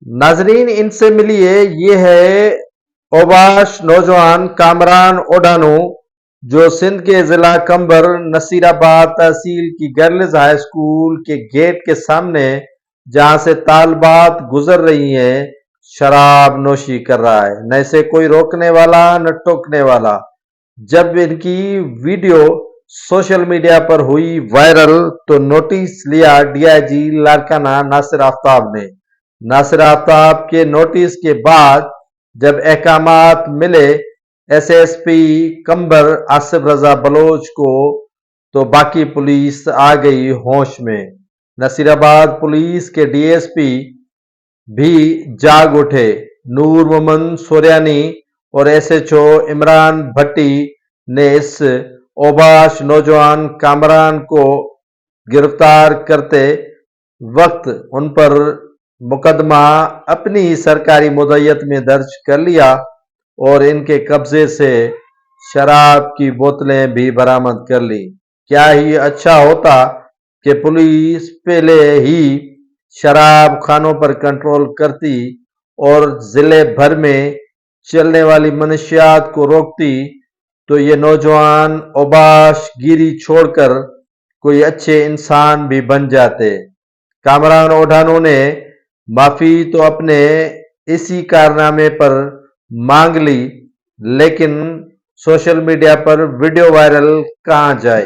नाजरीन, इनसे मिलिए। ये है ओबाश नौजवान कामरान ओडानू, जो सिंध के जिला कंबर नसीराबाद तहसील की गर्ल्स हाई स्कूल के गेट के सामने, जहां से तालबात गुजर रही हैं, शराब नोशी कर रहा है। न इसे कोई रोकने वाला न टोकने वाला। जब इनकी वीडियो सोशल मीडिया पर हुई वायरल तो नोटिस लिया डीआईजी लारकाना नासिर आफ्ताब ने। नासिर आफ्ताब के नोटिस के बाद जब अहकामात मिले एसएसपी कंबर आसिफ रजा बलोच को, तो बाकी पुलिस आ गई होश में। नसीराबाद पुलिस के डीएसपी भी जाग उठे। नूर मोहम्मद सोरियानी और एसएचओ इमरान भट्टी ने इस ओबाश नौजवान कामरान को गिरफ्तार करते वक्त उन पर मुकदमा अपनी ही सरकारी मुद्दत में दर्ज कर लिया और इनके कब्जे से शराब की बोतलें भी बरामद कर ली। क्या ही अच्छा होता कि पुलिस पहले ही शराब खानों पर कंट्रोल करती और जिले भर में चलने वाली मनशियात को रोकती, तो ये नौजवान ओबाश गिरी छोड़कर कोई अच्छे इंसान भी बन जाते। कामरान ओढ़ानों ने माफी तो अपने इसी कारनामे पर मांग ली, लेकिन सोशल मीडिया पर वीडियो वायरल कहां जाए।